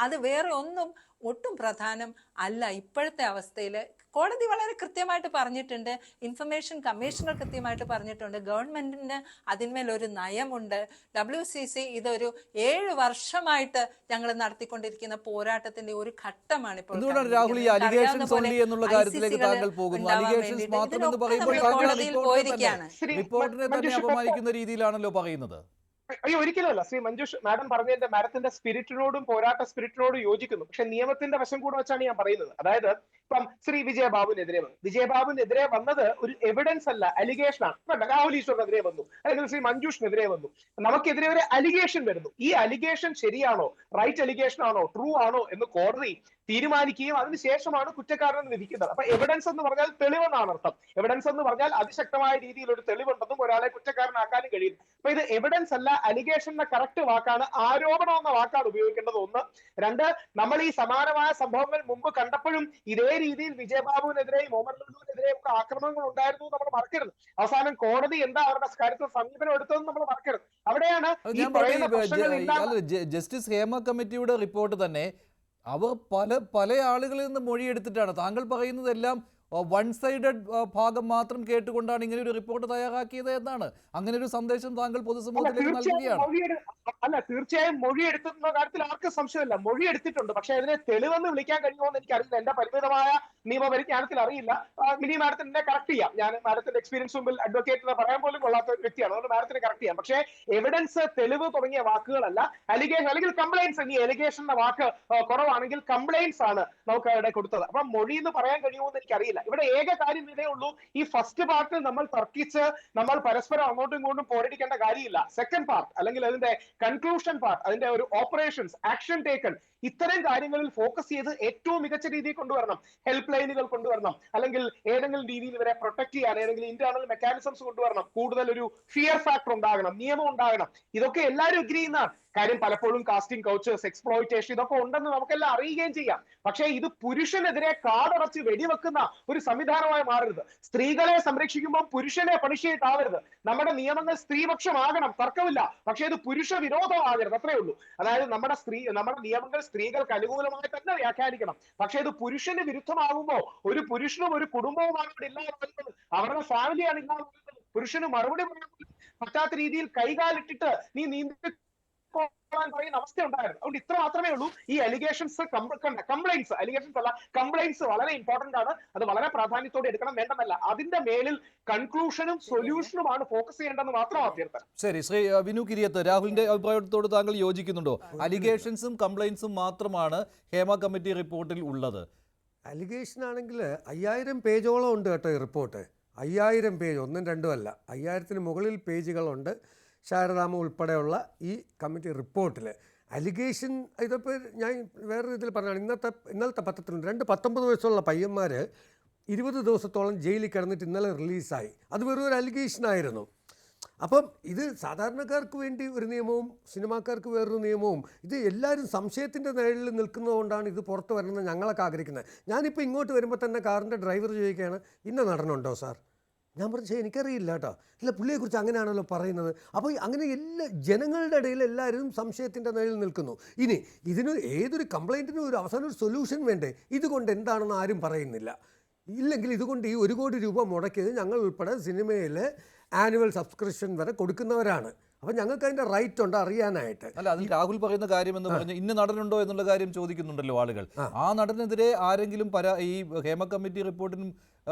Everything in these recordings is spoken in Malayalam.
അത് വേറെ ഒന്നും ഒട്ടും പ്രധാനം അല്ല ഇപ്പോഴത്തെ അവസ്ഥയിൽ. കോടതി വളരെ കൃത്യമായിട്ട് പറഞ്ഞിട്ടുണ്ട്, ഇൻഫർമേഷൻ കമ്മീഷണർ കൃത്യമായിട്ട് പറഞ്ഞിട്ടുണ്ട്, ഗവൺമെന്റിന് അതിന്മേൽ ഒരു നയമുണ്ട്. WCC ഇതൊരു 7 വർഷമായിട്ട് ഞങ്ങൾ നടത്തിക്കൊണ്ടിരിക്കുന്ന പോരാട്ടത്തിന്റെ ഒരു ഘട്ടമാണ് ഇപ്പോൾ. രാഹുൽ ഈ അലിഗേഷൻസ് ഓൺലി എന്നുള്ള കാര്യത്തിലേക്ക് താങ്കൾ പോകുന്നു. അലിഗേഷൻസ് മാത്രം എന്ന് പറയുമ്പോൾ റിപ്പോർട്ടിനെ തന്നെ അപമാനിക്കുന്ന രീതിയിലാണല്ലോ പറയുന്നത്. അയ്യോ, ഒരിക്കലുമല്ല. ശ്രീ മഞ്ജുഷ് മാഡം പറഞ്ഞതിന്റെ മാഡത്തിന്റെ സ്പിരിറ്റിനോടും പോരാട്ട സ്പിരിറ്റിനോടും യോജിക്കുന്നു. പക്ഷെ നിയമത്തിന്റെ വശം കൂടെ വെച്ചാണ് ഞാൻ പറയുന്നത്. അതായത് ഇപ്പം ശ്രീ വിജയബാബുവിനെതിരെ വന്നത് ഒരു എവിഡൻസ് അല്ല, അലിഗേഷൻ ആണ്. ഇപ്പൊ രാഹുൽ ഈശ്വറിനെതിരെ വന്നു, അല്ലെങ്കിൽ ശ്രീ മഞ്ജുഷിനെതിരെ വന്നു, നമുക്കെതിരെ ഒരു അലിഗേഷൻ വരുന്നു. ഈ അലിഗേഷൻ ശരിയാണോ, റൈറ്റ് അലിഗേഷൻ ആണോ, ട്രൂ ആണോ എന്ന് കോടതി തീരുമാനിക്കുകയും അതിനുശേഷമാണ് കുറ്റക്കാരനെന്ന് വിധിക്കുന്നത്. അപ്പൊ എവിഡൻസ് എന്ന് പറഞ്ഞാൽ തെളിവെന്നാണ് അർത്ഥം. എവിഡൻസ് എന്ന് പറഞ്ഞാൽ അതിശക്തമായ രീതിയിൽ ഒരു തെളിവുണ്ടെന്നും ഒരാളെ കുറ്റക്കാരനാക്കാനും കഴിയും. അപ്പൊ ഇത് എവിഡൻസ് അല്ല, അലിഗേഷന്റെ കറക്റ്റ് വാക്കാണ്, ആരോപണം എന്ന വാക്കാണ് ഉപയോഗിക്കേണ്ടത്. ഒന്ന്. രണ്ട്, നമ്മൾ ഈ സമാനമായ സംഭവങ്ങൾ മുമ്പ് കണ്ടപ്പോഴും ഇതേ രീതിയിൽ വിജയബാബുവിനെതിരെയും മുഹമ്മദ് ലുലുവിനെതിരെയും ഒക്കെ ആക്രമണങ്ങൾ ഉണ്ടായിരുന്നു നമ്മൾ മറക്കരുത്. അവസാനം കോടതി എന്താ അവരുടെ കാര്യത്തിൽ സമീപനം എടുത്തതെന്ന് നമ്മൾ മറക്കരുത്. അവിടെയാണ് ഈ പറയുന്ന പ്രശ്നങ്ങൾ. ജസ്റ്റിസ് ഹേമ കമ്മിറ്റിയുടെ റിപ്പോർട്ട് തന്നെ അവർ പല ആളുകളിൽ നിന്ന് മൊഴിയെടുത്തിട്ടാണ്. താങ്കൾ പറയുന്നതെല്ലാം വൺ സൈഡഡ് ഭാഗം മാത്രം കേട്ടുകൊണ്ടാണ് ഇങ്ങനെ ഒരു റിപ്പോർട്ട് തയ്യാറാക്കിയത് എന്നാണ്. അങ്ങനെ ഒരു സന്ദേശം താങ്കൾ പൊതുസമൂഹത്തിലേക്ക് നൽകുകയാണ്. അല്ല, തീർച്ചയായും മൊഴി എടുത്തുന്ന കാര്യത്തിൽ ആർക്കും സംശയമില്ല. മൊഴി എടുത്തിട്ടുണ്ട്. പക്ഷെ അതിനെ തെളിവെന്ന് വിളിക്കാൻ കഴിയുമോ എന്ന് എനിക്കറിയില്ല. എന്റെ പരിമിതമായ നിയമപരിജ്ഞാനത്തിൽ അറിയില്ല. മിനി മാഡത്തിന് എന്നെ കറക്റ്റ് ചെയ്യാം. ഞാൻ മാഡത്തിന്റെ എക്സ്പീരിയൻസ് മുമ്പിൽ അഡ്വക്കേറ്റിനെ പറയാൻ പോലും കൊള്ളാത്ത ഒരു വ്യക്തിയാണ്. അതുകൊണ്ട് മാഡത്തിന് കറക്റ്റ് ചെയ്യാം. പക്ഷേ എവിഡൻസ്, തെളിവ് തുടങ്ങിയ വാക്കുകളല്ല. അലിഗേഷൻ അല്ലെങ്കിൽ കംപ്ലൈൻസ്. ഈ എലിഗേഷന്റെ വാക്ക് കുറവാണെങ്കിൽ കംപ്ലൈൻസ് ആണ് നമുക്ക് അവിടെ കൊടുത്തത്. അപ്പൊ മൊഴി എന്ന് പറയാൻ കഴിയുമോ എന്ന് എനിക്കറിയില്ല. ഇവിടെ ഏക കാര്യം ഇതേ ഉള്ളൂ, ഈ ഫസ്റ്റ് പാർട്ട് നമ്മൾ തർക്കിച്ച് നമ്മൾ പരസ്പരം അങ്ങോട്ടും ഇങ്ങോട്ടും പോരടിക്കേണ്ട കാര്യമില്ല. സെക്കൻഡ് പാർട്ട് അല്ലെങ്കിൽ അതിന്റെ കൺക്ലൂഷൻ പാർട്ട്, അതിന്റെ ഒരു ഓപ്പറേഷൻസ്, ആക്ഷൻ ടേക്കൺ, ഇത്തരം കാര്യങ്ങളിൽ ഫോക്കസ് ചെയ്ത് ഏറ്റവും മികച്ച രീതിയിൽ കൊണ്ടുവരണം. ഹെൽപ്പ് ലൈനുകൾ കൊണ്ടുവരണം, അല്ലെങ്കിൽ ഏതെങ്കിലും രീതിയിൽ ഇവരെ പ്രൊട്ടക്ട് ചെയ്യാൻ ഏതെങ്കിലും ഇന്റേണൽ മെക്കാനിസംസ് കൊണ്ടുവരണം. കൂടുതൽ ഒരു ഫിയർ ഫാക്ടർ ഉണ്ടാകണം, നിയമം ഉണ്ടാകണം. ഇതൊക്കെ എല്ലാവരും അഗ്രി ചെയ്യുന്നതാണ് കാര്യം. പലപ്പോഴും കാസ്റ്റിംഗ് കൗച്ചേഴ്സ്, എക്സ്പ്ലോയിറ്റേഷൻ ഇതൊക്കെ ഉണ്ടെന്ന് നമുക്കെല്ലാം അറിയുകയും ചെയ്യാം. പക്ഷേ ഇത് പുരുഷനെതിരെ കാടടച്ച് വെടിവെക്കുന്ന ഒരു സംവിധാനമായി മാറരുത്. സ്ത്രീകളെ സംരക്ഷിക്കുമ്പോൾ പുരുഷനെ പണിഷ് ചെയ്തിട്ടാവരുത്. നമ്മുടെ നിയമങ്ങൾ സ്ത്രീപക്ഷമാകണം, തർക്കമില്ല. പക്ഷേ ഇത് പുരുഷ വിരോധമാകരുത്, അത്രേ ഉള്ളൂ. അതായത് നമ്മുടെ നിയമങ്ങൾ സ്ത്രീകൾക്ക് അനുകൂലമായി തന്നെ വ്യാഖ്യാനിക്കണം. പക്ഷേ ഇത് പുരുഷന് വിരുദ്ധമാകുമ്പോൾ ഒരു പുരുഷനും ഒരു കുടുംബവുമാണ് ഇവിടെ ഇല്ലാതെ, അവരുടെ ഫാമിലിയാണ് ഇല്ലാതെ, പുരുഷന് മറുപടി പറ്റാത്ത രീതിയിൽ കൈകാലിട്ടിട്ട് നീ നീന്തി പറയുന്ന അവസ്ഥ ഉണ്ടായിരുന്നു. അതുകൊണ്ട് ഇത്ര മാത്രമേ ഉള്ളൂ. ഈ അലിഗേഷൻസ്, കംപ്ലൈൻസ്, അലിഗേഷൻസ് അല്ല കംപ്ലൈൻസ് വളരെ ഇമ്പോർട്ടന്റ് ആണ്. അത് വളരെ പ്രാധാന്യത്തോടെ എടുക്കണം, വേണ്ടതല്ല. അതിന്റെ മേലിൽ കൺക്ലൂഷനും സൊല്യൂഷനുമാണ് ഫോക്കസ് ചെയ്യേണ്ടതെന്ന് മാത്രം അഭ്യർത്ഥന. ശരി, ശ്രീ വിനു കിരിയത്ത്, രാഹുലിന്റെ അഭിപ്രായത്തോട് താങ്കൾ യോജിക്കുന്നുണ്ടോ? അലിഗേഷൻസും കംപ്ലൈൻസും മാത്രമാണ് ഹേമ കമ്മിറ്റി റിപ്പോർട്ടിൽ ഉള്ളത്. അലിഗേഷൻ ആണെങ്കിൽ 5000 പേജോളം ഉണ്ട് കേട്ടോ ഈ റിപ്പോർട്ട്. 5000 പേജ്, ഒന്നും രണ്ടും അല്ല, 5000-ന് മുകളിൽ പേജുകളുണ്ട് ശാരദാമ്മ ഉൾപ്പെടെയുള്ള ഈ കമ്മിറ്റി റിപ്പോർട്ടിൽ. അലിഗേഷൻ ഇതിപ്പോൾ ഞാൻ വേറൊരു ഇതിൽ പറഞ്ഞാണ്, ഇന്നലത്തെ പത്രത്തിലുണ്ട് 2 19 വയസ്സുള്ള പയ്യന്മാർ 20 ദിവസത്തോളം ജയിലിൽ കിടന്നിട്ട് ഇന്നലെ റിലീസായി. അത് വെറും ഒരു അലിഗേഷനായിരുന്നു. അപ്പം ഇത് സാധാരണക്കാർക്ക് വേണ്ടി ഒരു നിയമവും സിനിമാക്കാർക്ക് വേറൊരു നിയമവും, ഇത് എല്ലാവരും സംശയത്തിൻ്റെ നിഴലിൽ നിൽക്കുന്നതുകൊണ്ടാണ് ഇത് പുറത്ത് വരണമെന്ന് ഞങ്ങളൊക്കെ ആഗ്രഹിക്കുന്നത്. ഞാനിപ്പോൾ ഇങ്ങോട്ട് വരുമ്പോൾ തന്നെ കാറിൻ്റെ ഡ്രൈവർ ചോദിക്കുകയാണ്, ഇന്ന നടനുണ്ടോ സാർ? ഞാൻ പറഞ്ഞു എനിക്കറിയില്ല കേട്ടോ. ഇല്ല, പുള്ളിയെക്കുറിച്ച് അങ്ങനെയാണല്ലോ പറയുന്നത്. അപ്പോൾ അങ്ങനെ എല്ലാ ജനങ്ങളുടെ ഇടയിൽ എല്ലാവരും സംശയത്തിൻ്റെ നിഴലിൽ നിൽക്കുന്നു. ഇനി ഇതിന് ഏതൊരു കംപ്ലൈൻറ്റിനും ഒരു അവസാനം ഒരു സൊല്യൂഷൻ വേണ്ടേ? ഇതുകൊണ്ട് എന്താണെന്ന് ആരും പറയുന്നില്ല. ഇല്ലെങ്കിൽ ഇതുകൊണ്ട് ഈ 1 കോടി രൂപ മുടക്കിയത് ഞങ്ങൾ ഉൾപ്പെടെ സിനിമയിൽ ആനുവൽ സബ്സ്ക്രിപ്ഷൻ വരെ കൊടുക്കുന്നവരാണ്. അപ്പം ഞങ്ങൾക്ക് അതിൻ്റെ റൈറ്റ് ഉണ്ട് അറിയാനായിട്ട്. അല്ല, അതിൽ രാഹുൽ പറയുന്ന കാര്യം എന്ന് പറഞ്ഞ് ഇന്ന നടനുണ്ടോ എന്നുള്ള കാര്യം ചോദിക്കുന്നുണ്ടല്ലോ ആളുകൾ. ആ നടനെതിരെ ആരെങ്കിലും ഈ ഹേമ കമ്മിറ്റി റിപ്പോർട്ടിനും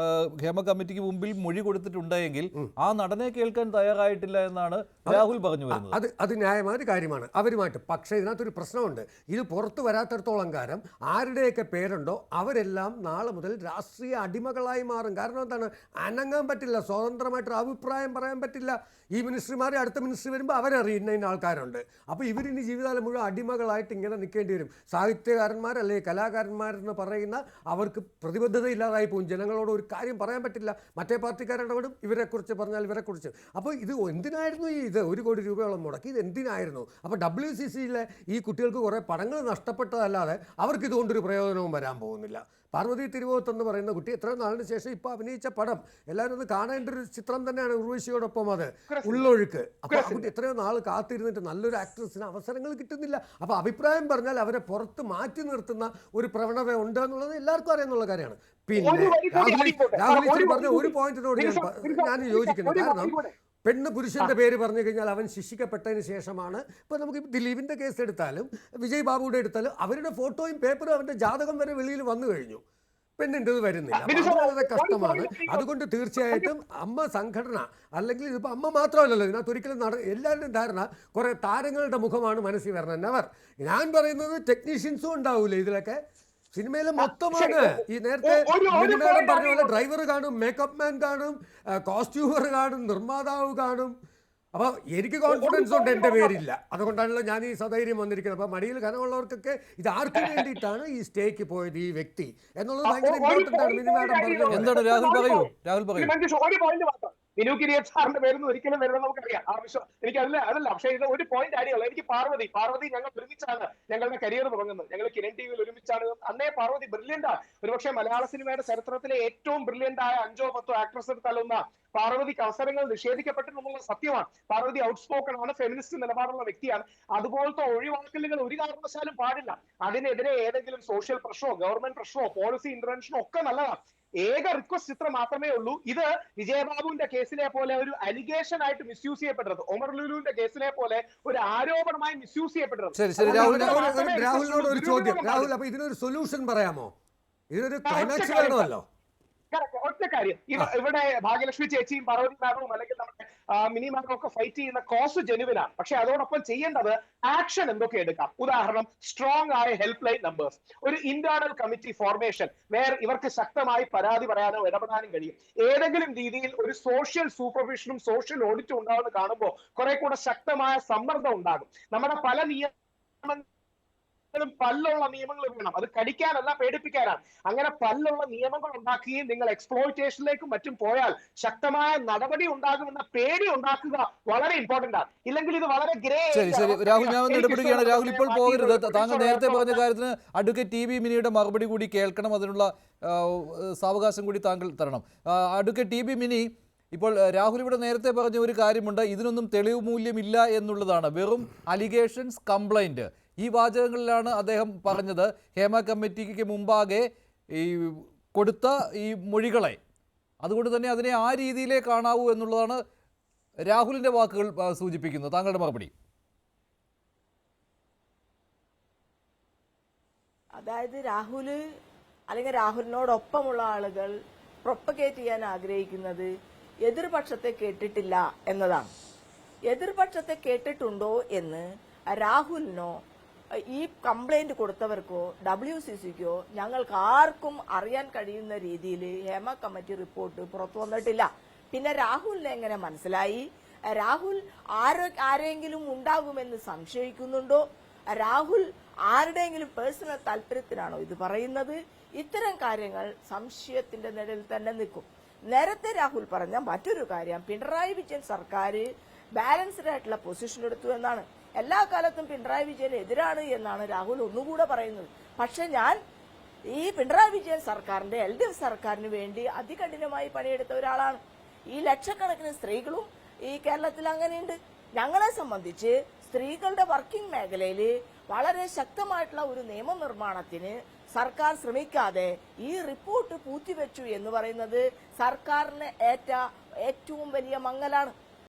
ഹേമ കമ്മിറ്റിക്ക് മുമ്പിൽ മൊഴി കൊടുത്തിട്ടുണ്ടെങ്കിൽ ആ നടനെ കേൾക്കാൻ തയ്യാറായിട്ടില്ല എന്നാണ് രാഹുൽ പറഞ്ഞു വരുന്നത്. അത് ന്യായമായ കാര്യമാണ് അവരുമായിട്ട്. പക്ഷേ ഇതിനകത്തൊരു പ്രശ്നമുണ്ട്. ഇത് പുറത്തു വരാത്തിടത്തോളം കാലം ആരുടെയൊക്കെ പേരുണ്ടോ അവരെല്ലാം നാളെ മുതൽ രാഷ്ട്രീയ അടിമകളായി മാറും. കാരണം എന്താണ്? അനങ്ങാൻ പറ്റില്ല, സ്വതന്ത്രമായിട്ടൊരു അഭിപ്രായം പറയാൻ പറ്റില്ല. ഈ മിനിസ്ട്രിമാരെ അടുത്ത മിനിസ്ട്രി വരുമ്പോൾ അവരറിയുന്ന ആൾക്കാരുണ്ട്. അപ്പോൾ ഇവരിനി ജീവിതകാലം മുഴുവൻ അടിമകളായിട്ട് ഇങ്ങനെ നിൽക്കേണ്ടി വരും. സാഹിത്യകാരന്മാർ അല്ലെങ്കിൽ കലാകാരന്മാരെന്ന് പറയുന്ന അവർക്ക് പ്രതിബദ്ധത ഇല്ലാതായി പോകും. ജനങ്ങളോട് ഒരു കാര്യം പറയാൻ പറ്റില്ല. മറ്റേ പാർട്ടിക്കാരിടപെടും, ഇവരെക്കുറിച്ച് പറഞ്ഞാൽ ഇവരെക്കുറിച്ച്. അപ്പോൾ ഇത് എന്തിനായിരുന്നു ഇത് 1 കോടി രൂപയോളം മുടക്കി? ഇത് എന്തിനായിരുന്നു? അപ്പോൾ WCCയിലെ ഈ കുട്ടികൾക്ക് കുറേ പടങ്ങൾ നഷ്ടപ്പെട്ടതല്ലാതെ അവർക്ക് ഇതുകൊണ്ടൊരു പ്രയോജനവും വരാൻ പോകുന്നില്ല. പാർവതി തിരുവോത്ത് എന്ന് പറയുന്ന കുട്ടി എത്ര നാളിന് ശേഷം ഇപ്പോൾ അഭിനയിച്ച പടം എല്ലാവരും ഒന്ന് കാണേണ്ട ഒരു ചിത്രം തന്നെയാണ്. ഉർവശിയോടൊപ്പം അത് ഉള്ളൊഴുക്ക്. അപ്പോൾ ആ കുട്ടി എത്രയോ നാൾ കാത്തിരുന്നിട്ട് നല്ലൊരു ആക്ട്രസിന് അവസരങ്ങൾ കിട്ടുന്നില്ല. അപ്പോൾ അഭിപ്രായം പറഞ്ഞാൽ അവരെ പുറത്ത് മാറ്റി നിർത്തുന്ന ഒരു പ്രവണത ഉണ്ട് എന്നുള്ളത് എല്ലാവർക്കും അറിയാവുന്ന കാര്യമാണ്. പിന്നെ രാഹുൽ പറഞ്ഞ ഒരു പോയിന്റിനോട് ഞാൻ യോജിക്കുന്നു. കാരണം പെണ്ണ് പുരുഷന്റെ പേര് പറഞ്ഞു കഴിഞ്ഞാൽ അവൻ ശിക്ഷിക്കപ്പെട്ടതിന് ശേഷമാണ്. ഇപ്പോൾ നമുക്ക് ദിലീപിന്റെ കേസ് എടുത്താലും വിജയ് ബാബുയുടെ എടുത്താലും അവരുടെ ഫോട്ടോയും പേപ്പറും അവന്റെ ജാതകം വരെ വെളിയിൽ വന്നു കഴിഞ്ഞു. പെണ്ണിൻ്റെത് വരുന്നില്ല. അത് വളരെ കഷ്ടമാണ്. അതുകൊണ്ട് തീർച്ചയായിട്ടും അമ്മ സംഘടന, അല്ലെങ്കിൽ ഇതിപ്പോൾ അമ്മ മാത്രമല്ലല്ലോ, ഇതിനകത്ത് ഒരിക്കലും എല്ലാവരുടെയും ധാരണ കുറേ താരങ്ങളുടെ മുഖമാണ് മനസ്സിൽ വരണം. നെവർ. ഞാൻ പറയുന്നത് ടെക്നീഷ്യൻസും ഉണ്ടാവൂലേ ഇതിലൊക്കെ. സിനിമയിലെ മൊത്തമാണ്. ഈ നേരത്തെ മിനിമേഡം പറഞ്ഞ പോലെ ഡ്രൈവർ കാണും, മേക്കപ്പ് മാൻ കാണും, കോസ്റ്റ്യൂമർ കാണും, നിർമ്മാതാവ് കാണും. അപ്പോൾ എനിക്ക് കോൺഫിഡൻസ് ഉണ്ട്, എൻ്റെ പേരില്ല. അതുകൊണ്ടാണല്ലോ ഞാൻ ഈ സധൈര്യം വന്നിരിക്കുന്നത്. അപ്പോൾ മടിയിൽ കനമുള്ളവർക്കൊക്കെ ഇത് ആർക്ക് വേണ്ടിയിട്ടാണ് ഈ സ്റ്റേക്ക് പോയത് ഈ വ്യക്തി എന്നുള്ളത് ഭയങ്കര ഇമ്പോർട്ടൻ്റ് ആണ്. മിനിമേഡം പറഞ്ഞത് എന്താണ് രാഹുൽ പറയൂ. രാഹുൽ പറയൂ. വിനു കിരിയൻ സാറിന്റെ പേരൊന്നും ഒരിക്കലും വരുന്നത് നമുക്കറിയാം. ആവശ്യം എനിക്ക് അതല്ല. പക്ഷേ ഇത് ഒരു പോയിന്റ് ആടിയുള്ളൂ. എനിക്ക് പാർവതി ഞങ്ങൾ ഒരുമിച്ചാണ് ഞങ്ങളുടെ കരിയർ തുടങ്ങുന്നത്. ഞങ്ങൾ കിരൺ ടിവിയിൽ ഒരുമിച്ചാണ്. അന്നേ പാർവതി ബ്രില്യന്റ് ആണ്. ഒരുപക്ഷെ മലയാള സിനിമയുടെ ചരിത്രത്തിലെ ഏറ്റവും ബ്രില്യന്റ് ആയ 5 or 10 ആക്ട്രസ് എടുത്താലൊന്ന പാർവതിക്ക് അവസരങ്ങൾ നിഷേധിക്കപ്പെട്ടെന്നുള്ള സത്യമാണ്. പാർവതി ഔട്ട്സ്പോക്കൺ ആണ്, ഫെമിനിസ്റ്റ് നിലപാടുള്ള വ്യക്തിയാണ്. അതുപോലത്തെ ഒഴിവാക്കലുകൾ ഒരു കാരണവശാലും പാടില്ല. അതിനെതിരെ ഏതെങ്കിലും സോഷ്യൽ പ്രശ്നമോ ഗവൺമെന്റ് പ്രശ്നമോ പോളിസി ഇന്റർവെൻഷനോ ഒക്കെ നല്ലതാണ്. ഏക റിക്വസ്റ്റ് ഇത്ര മാത്രമേ ഉള്ളൂ. ഇത് വിജയബാബുവിന്റെ കേസിലെ പോലെ ഒരു അലിഗേഷൻ ആയിട്ട് മിസ്യൂസ് ചെയ്യപ്പെടരുത്. ഒമർ ലുലുവിന്റെ കേസിലെ പോലെ ഒരു ആരോപണമായി മിസ്യൂസ് ചെയ്യപ്പെടരുത്. രാഹുലിനോട് ഒരു ചോദ്യം. രാഹുൽ, അപ്പൊ ഇതിനൊരു സൊല്യൂഷൻ പറയാമോ? ഇതിനൊരു ക്ലൈമാക്സ് വേണമല്ലോ. ഒറ്റ കാര്യം, ഇവിടെ ഭാഗ്യലക്ഷ്മി ചേച്ചിയും പാർവതി മാഡവും അല്ലെങ്കിൽ നമ്മുടെ മിനി മാഡവും ഒക്കെ ഫൈറ്റ് ചെയ്യുന്ന കോസ് ജെനുവിനാണ്. പക്ഷെ അതോടൊപ്പം ചെയ്യേണ്ടത് ആക്ഷൻ എന്തൊക്കെ എടുക്കാം. ഉദാഹരണം, സ്ട്രോങ് ആയ ഹെൽപ്പ് ലൈൻ നമ്പേഴ്സ്, ഒരു ഇന്റേണൽ കമ്മിറ്റി ഫോർമേഷൻ, വേറെ ഇവർക്ക് ശക്തമായി പരാതി പറയാനോ ഇടപെടാനും കഴിയും. ഏതെങ്കിലും രീതിയിൽ ഒരു സോഷ്യൽ സൂപ്പർവിഷനും സോഷ്യൽ ഓഡിറ്റും ഉണ്ടാകുന്ന കാണുമ്പോൾ കുറെ കൂടെ ശക്തമായ സമ്മർദ്ദം ഉണ്ടാകും. നമ്മുടെ പല പല്ലുള്ള നിയമങ്ങൾ വേണം. അത് കടിക്കാനല്ല, പേടിപ്പിക്കാനാണ്. അങ്ങനെ പല്ലുള്ള നിയമങ്ങൾ ഉണ്ടാക്കുകയും നിങ്ങൾ എക്സ്പ്ലോയിറ്റേഷനിലേക്കും മറ്റും പോയാൽ ശക്തമായ നടപടി ഉണ്ടാകുമെന്ന പേടി ഉണ്ടാക്കുക വളരെ ഇമ്പോർട്ടന്റ് ആണ്. ഇല്ലെങ്കിൽ ഇത് വളരെ ശരി രാഹുൽ, ഞാൻ ഒന്ന് ഇടപെടുകയാണ്. രാഹുൽ ഇപ്പോൾ പോകരുത്. താങ്കൾ നേരത്തെ പറഞ്ഞ കാര്യത്തിന് അഡ്വക്കേറ്റ് ടി.വി. മിനിയുടെ മറുപടി കൂടി കേൾക്കണം. അതിനുള്ള സാവകാശം കൂടി താങ്കൾ തരണം. Advocate TV. മിനി, ഇപ്പോൾ രാഹുൽ ഇവിടെ നേരത്തെ പറഞ്ഞ ഒരു കാര്യമുണ്ട്, ഇതിനൊന്നും തെളിവ് മൂല്യമില്ല എന്നുള്ളതാണ്. വെറും അലിഗേഷൻസ്, കംപ്ലൈൻറ്റ്, ഈ വാചകങ്ങളിലാണ് അദ്ദേഹം പറഞ്ഞത്. ഹേമ കമ്മിറ്റിക്ക് മുമ്പാകെ ഈ കൊടുത്ത ഈ മൊഴികളെ, അതുകൊണ്ട് തന്നെ അതിനെ ആ രീതിയിലേ കാണാവൂ എന്നുള്ളതാണ് രാഹുലിൻ്റെ വാക്കുകൾ സൂചിപ്പിക്കുന്നത്. താങ്കളുടെ മറുപടി. അതായത് രാഹുല് അല്ലെങ്കിൽ രാഹുലിനോടൊപ്പമുള്ള ആളുകൾ പ്രൊപ്പഗേറ്റ് ചെയ്യാൻ ആഗ്രഹിക്കുന്നത് എതിർപക്ഷത്തെ കേട്ടിട്ടില്ല എന്നതാണ്. എതിർപക്ഷത്തെ കേട്ടിട്ടുണ്ടോ എന്ന് രാഹുലിനോ ഈ കംപ്ലൈന്റ് കൊടുത്തവർക്കോ WCCക്കോ ഞങ്ങൾക്ക് ആർക്കും അറിയാൻ കഴിയുന്ന രീതിയിൽ ഹേമ കമ്മിറ്റി റിപ്പോർട്ട് പുറത്തു വന്നിട്ടില്ല. പിന്നെ രാഹുലിനെ എങ്ങനെ മനസ്സിലായി? രാഹുൽ ആരെങ്കിലും ഉണ്ടാകുമെന്ന് സംശയിക്കുന്നുണ്ടോ? രാഹുൽ ആരുടെയെങ്കിലും പേഴ്സണൽ താല്പര്യത്തിനാണോ ഇത് പറയുന്നത്? ഇത്തരം കാര്യങ്ങൾ സംശയത്തിന്റെ നിഴലിൽ തന്നെ നിൽക്കും. നേരത്തെ രാഹുൽ പറഞ്ഞ മറ്റൊരു കാര്യം, പിണറായി വിജയൻ സർക്കാർ ബാലൻസ്ഡ് ആയിട്ടുള്ള പൊസിഷൻ എടുത്തു എന്നാണ്. എല്ലാ കാലത്തും പിണറായി വിജയന് എതിരാണ് എന്നാണ് രാഹുൽ ഒന്നുകൂടെ പറയുന്നത്. പക്ഷെ ഞാൻ ഈ പിണറായി വിജയൻ സർക്കാരിന്റെ LDF സർക്കാരിന് വേണ്ടി അതികഠിനമായി പണിയെടുത്ത ഒരാളാണ്. ഈ ലക്ഷക്കണക്കിന് സ്ത്രീകളും ഈ കേരളത്തിൽ അങ്ങനെയുണ്ട്. ഞങ്ങളെ സംബന്ധിച്ച് സ്ത്രീകളുടെ വർക്കിംഗ് മേഖലയിൽ വളരെ ശക്തമായിട്ടുള്ള ഒരു നിയമനിർമ്മാണത്തിന് സർക്കാർ ശ്രമിക്കാതെ ഈ റിപ്പോർട്ട് പൂത്തിവെച്ചു എന്ന് പറയുന്നത് സർക്കാരിന് ഏറ്റവും വലിയ മങ്ങലാണ്.